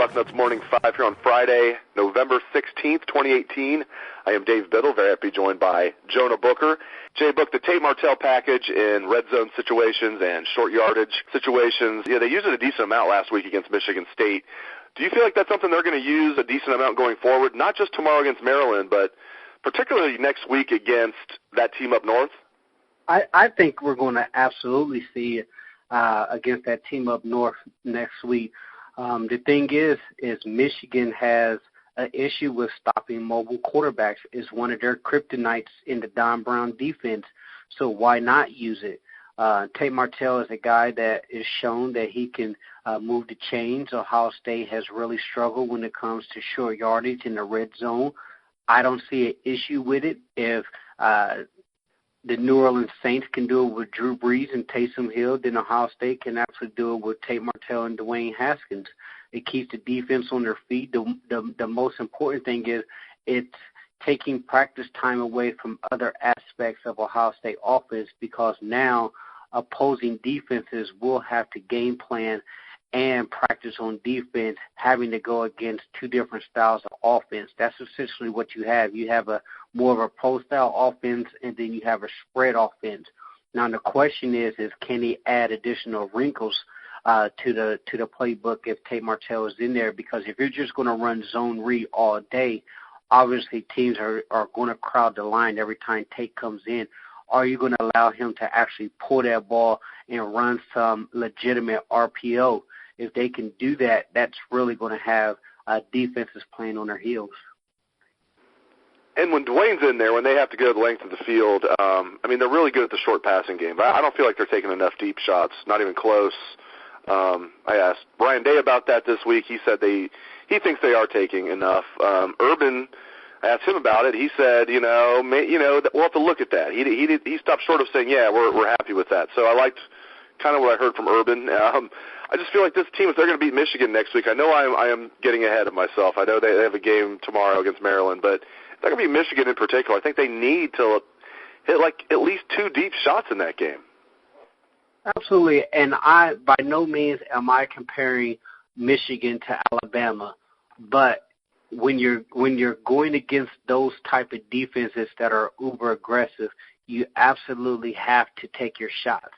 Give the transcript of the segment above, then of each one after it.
Bucknuts Morning 5 here on Friday, November 16th, 2018. I am Dave Biddle, very happy joined by Jonah Booker. Jay booked the Tate Martell package in red zone situations and short yardage situations. Yeah, they used it a decent amount last week against Michigan State. Do you feel like that's something they're going to use a decent amount going forward, not just tomorrow against Maryland, but particularly next week against that team up north? I think we're going to absolutely see it against that team up north next week. The thing is Michigan has an issue with stopping mobile quarterbacks. It's one of their kryptonites in the Don Brown defense, so why not use it? Tate Martell is a guy that is shown that he can move the chains. Ohio State has really struggled when it comes to short yardage in the red zone. I don't see an issue with it. If the New Orleans Saints can do it with Drew Brees and Taysom Hill, then Ohio State can actually do it with Tate Martell and Dwayne Haskins. It keeps the defense on their feet. The most important thing is it's taking practice time away from other aspects of Ohio State offense, because now opposing defenses will have to game plan and practice on defense, having to go against two different styles of offense. That's essentially what you have. You have a more of a pro-style offense, and then you have a spread offense. Now the question is can he add additional wrinkles to the playbook if Tate Martell is in there? Because if you're just going to run zone read all day, obviously teams are going to crowd the line every time Tate comes in. Are you going to allow him to actually pull that ball and run some legitimate RPO? If they can do that, that's really going to have defenses playing on their heels. And when Dwayne's in there, when they have to go the length of the field, they're really good at the short passing game. But I don't feel like they're taking enough deep shots, not even close. I asked Brian Day about that this week. He said he thinks they are taking enough. Urban, I asked him about it. He said, we'll have to look at that. He stopped short of saying, yeah, we're happy with that. So I liked kind of what I heard from Urban. I just feel like this team, if they're going to beat Michigan next week, I know I am getting ahead of myself. I know they have a game tomorrow against Maryland, but if they're going to beat Michigan in particular, I think they need to hit like at least two deep shots in that game. Absolutely, and I by no means am I comparing Michigan to Alabama, but when you're going against those type of defenses that are uber aggressive, you absolutely have to take your shots.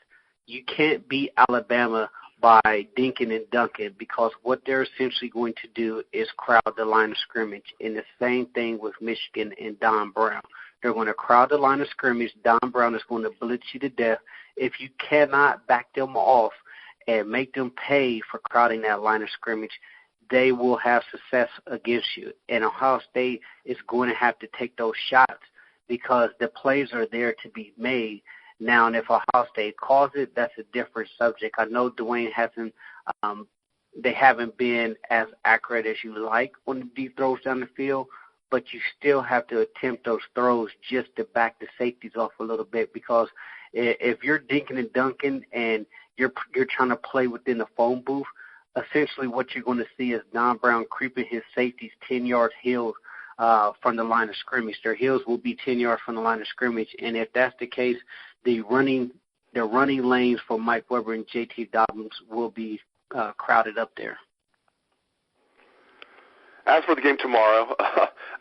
You can't beat Alabama by dinking and dunking, because what they're essentially going to do is crowd the line of scrimmage. And the same thing with Michigan and Don Brown. They're going to crowd the line of scrimmage. Don Brown is going to blitz you to death. If you cannot back them off and make them pay for crowding that line of scrimmage, they will have success against you. And Ohio State is going to have to take those shots, because the plays are there to be made. Now, and if Ohio State calls it, that's a different subject. I know Dwayne they haven't been as accurate as you like on the deep throws down the field, but you still have to attempt those throws just to back the safeties off a little bit, because if you're dinking and dunking and you're trying to play within the phone booth, essentially what you're going to see is Don Brown creeping his safeties 10 yards heels from the line of scrimmage. Their heels will be 10 yards from the line of scrimmage, and if that's the case, the running lanes for Mike Weber and J.T. Dobbins will be crowded up there. As for the game tomorrow,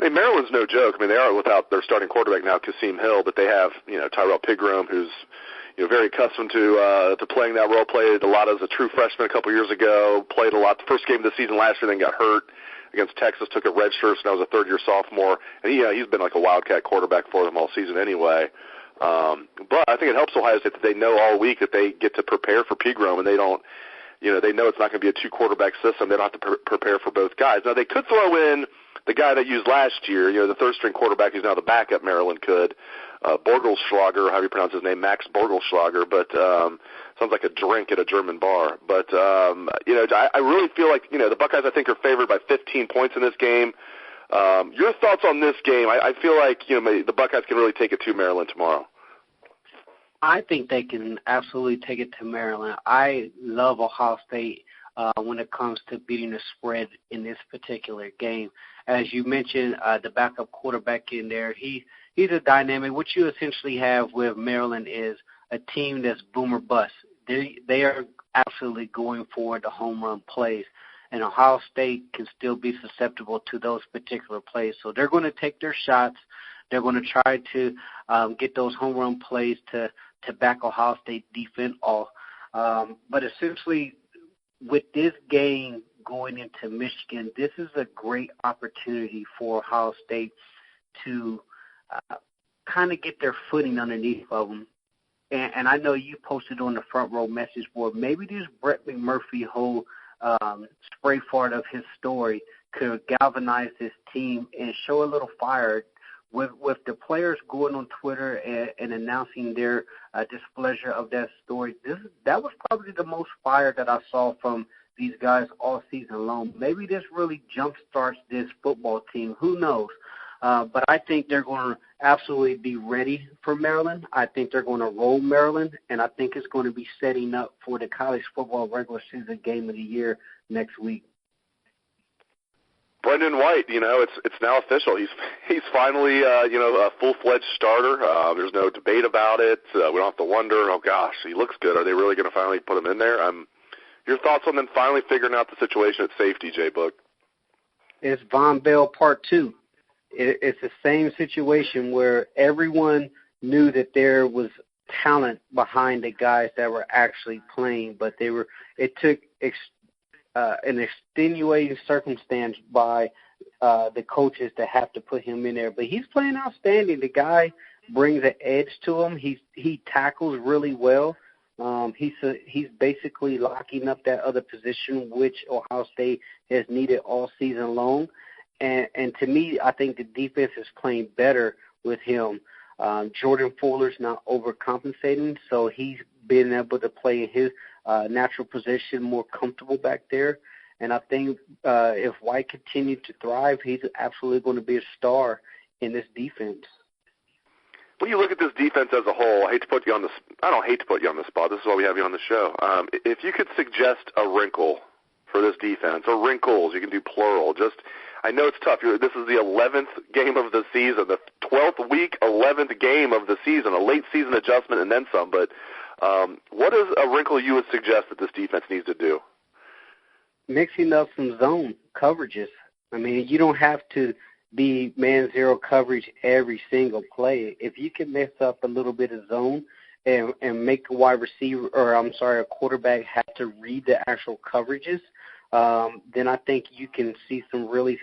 Maryland's no joke. They are without their starting quarterback now, Kasim Hill, but they have Tyrell Pigrome, who's very accustomed to playing that role. Played a lot as a true freshman a couple years ago. Played a lot the first game of the season last year, then got hurt against Texas. Took a red shirt, so now was a third-year sophomore, and he's been like a wildcat quarterback for them all season anyway. But I think it helps Ohio State that they know all week that they get to prepare for Pigrome, and they don't. They know it's not going to be a two-quarterback system. They don't have to prepare for both guys. Now, they could throw in the guy that used last year, the third-string quarterback who's now the backup. Maryland could. Borgelschlager, how do you pronounce his name? Max Borgelschlager, but sounds like a drink at a German bar. But, I really feel like, the Buckeyes, I think, are favored by 15 points in this game. Your thoughts on this game? I feel like, the Buckeyes can really take it to Maryland tomorrow. I think they can absolutely take it to Maryland. I love Ohio State when it comes to beating the spread in this particular game. As you mentioned, the backup quarterback in there, he's a dynamic. What you essentially have with Maryland is a team that's boom or bust. They are absolutely going for the home run plays. and Ohio State can still be susceptible to those particular plays. So they're going to take their shots. They're going to try to get those home run plays to back Ohio State defense off. But essentially, with this game going into Michigan, this is a great opportunity for Ohio State to kind of get their footing underneath of them. And I know you posted on the front row message board, maybe this Brett McMurphy whole spray fart of his story could galvanize this team and show a little fire. With the players going on Twitter and announcing their displeasure of that story, that was probably the most fire that I saw from these guys all season long. Maybe this really jumpstarts this football team. Who knows? But I think they're going to absolutely be ready for Maryland. I think they're going to roll Maryland, and I think it's going to be setting up for the college football regular season game of the year next week. Brendon White, it's now official. He's finally, a full-fledged starter. There's no debate about it. We don't have to wonder, oh, gosh, he looks good. Are they really going to finally put him in there? Your thoughts on them finally figuring out the situation at safety, Jay Book? It's Von Bell Part 2. It's the same situation where everyone knew that there was talent behind the guys that were actually playing, but it took an extenuating circumstance by the coaches to have to put him in there. But he's playing outstanding. The guy brings an edge to him. He tackles really well. He's basically locking up that other position, which Ohio State has needed all season long. And to me, I think the defense is playing better with him. Jordan Fuller's not overcompensating, so he's been able to play in his natural position more comfortable back there. And I think if White continues to thrive, he's absolutely going to be a star in this defense. When you look at this defense as a whole, I don't hate to put you on the spot. This is why we have you on the show. If you could suggest a wrinkle for this defense, or wrinkles, you can do plural. I know it's tough. This is the 11th game of the season, the 12th week, 11th game of the season, a late season adjustment and then some. But what is a wrinkle you would suggest that this defense needs to do? Mixing up some zone coverages. I mean, you don't have to be man zero coverage every single play. If you can mix up a little bit of zone and make a a quarterback have to read the actual coverages, then I think you can see some really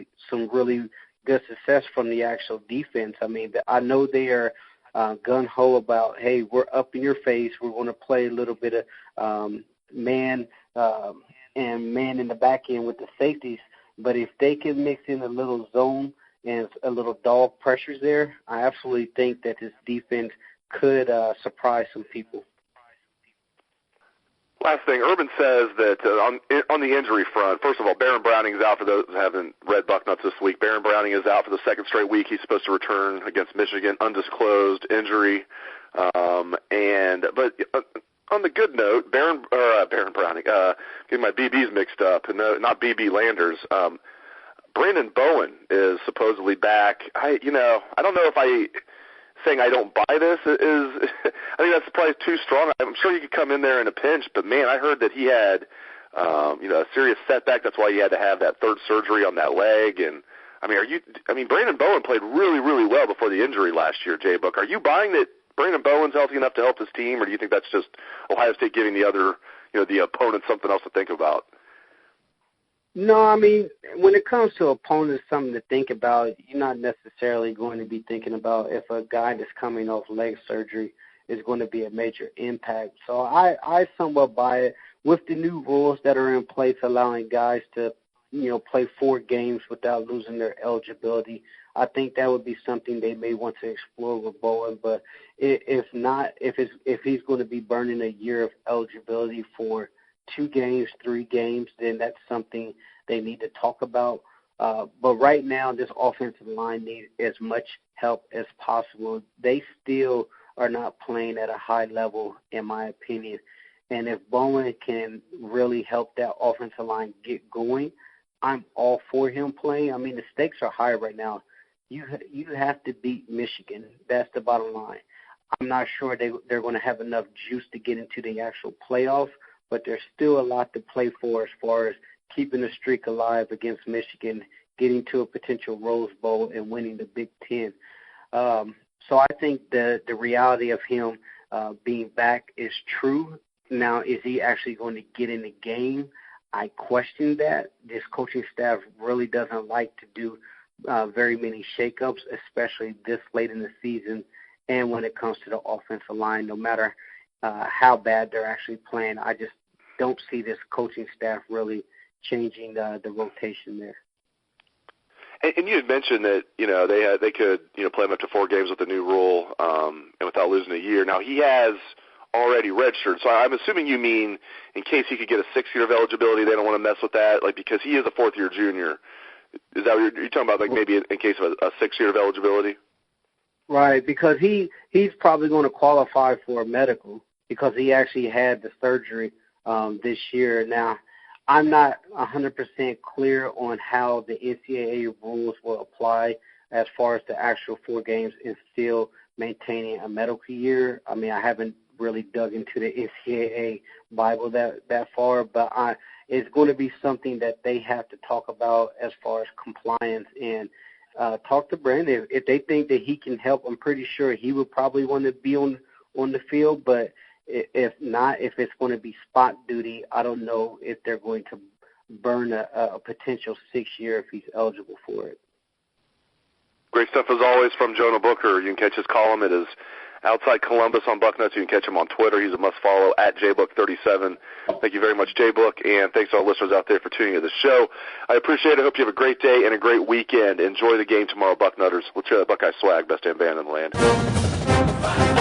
good success from the actual defense. I mean, I know they are gung-ho about, hey, we're up in your face. We're going to play a little bit of man in the back end with the safeties. But if they can mix in a little zone and a little dog pressures there, I absolutely think that this defense could surprise some people. Last thing, Urban says that on the injury front, first of all, Baron Browning is out. For those who haven't read Bucknuts this week, Baron Browning is out for the second straight week. He's supposed to return against Michigan, undisclosed injury. But on the good note, Baron Browning, getting my BBs mixed up, not BB Landers. Brandon Bowen is supposedly back. I don't know if saying I don't buy this is I think that's probably too strong. I'm sure he could come in there in a pinch, but man, I heard that he had a serious setback. That's why he had to have that third surgery on that leg. And Brandon Bowen played really, really well before the injury last year, Jay Book. Are you buying that Brandon Bowen's healthy enough to help his team, or do you think that's just Ohio State giving the other, the opponent something else to think about? No, I mean, when it comes to opponents, something to think about, you're not necessarily going to be thinking about if a guy that's coming off leg surgery is going to be a major impact. So I somewhat buy it. With the new rules that are in place allowing guys to, play 4 games without losing their eligibility, I think that would be something they may want to explore with Bowen. But if not, if he's going to be burning a year of eligibility for 2 games, 3 games, then that's something they need to talk about. But right now, this offensive line needs as much help as possible. They still are not playing at a high level, in my opinion. And if Bowen can really help that offensive line get going, I'm all for him playing. I mean, the stakes are high right now. You have to beat Michigan. That's the bottom line. I'm not sure they're going to have enough juice to get into the actual playoffs, but there's still a lot to play for as far as keeping the streak alive against Michigan, getting to a potential Rose Bowl, and winning the Big Ten. So I think the reality of him being back is true. Now, is he actually going to get in the game? I question that. This coaching staff really doesn't like to do very many shakeups, especially this late in the season. And when it comes to the offensive line, no matter how bad they're actually playing, I just don't see this coaching staff really changing the rotation there. And you had mentioned that they could play him up to 4 games with the new rule and without losing a year. Now he has already registered, so I'm assuming you mean in case he could get a 6th year of eligibility, they don't want to mess with that, like because he is a 4th year junior. Is that what you're talking about? Like maybe in case of a 6th year of eligibility? Right, because he's probably going to qualify for a medical because he actually had the surgery this year. Now, I'm not 100% clear on how the NCAA rules will apply as far as the actual 4 games and still maintaining a medical year. I mean, I haven't really dug into the NCAA Bible that far, but it's going to be something that they have to talk about as far as compliance and talk to Brendon. If they think that he can help, I'm pretty sure he would probably want to be on the field, but if not, if it's going to be spot duty, I don't know if they're going to burn a potential 6 year if he's eligible for it. Great stuff as always from Jonah Booker. You can catch his column. It is Outside Columbus on Bucknuts. You can catch him on Twitter. He's a must-follow at JBook37. Thank you very much, JBook, and thanks to all listeners out there for tuning into the show. I appreciate it. I hope you have a great day and a great weekend. Enjoy the game tomorrow, Bucknutters. Let's hear that Buckeye swag, best damn band in the land.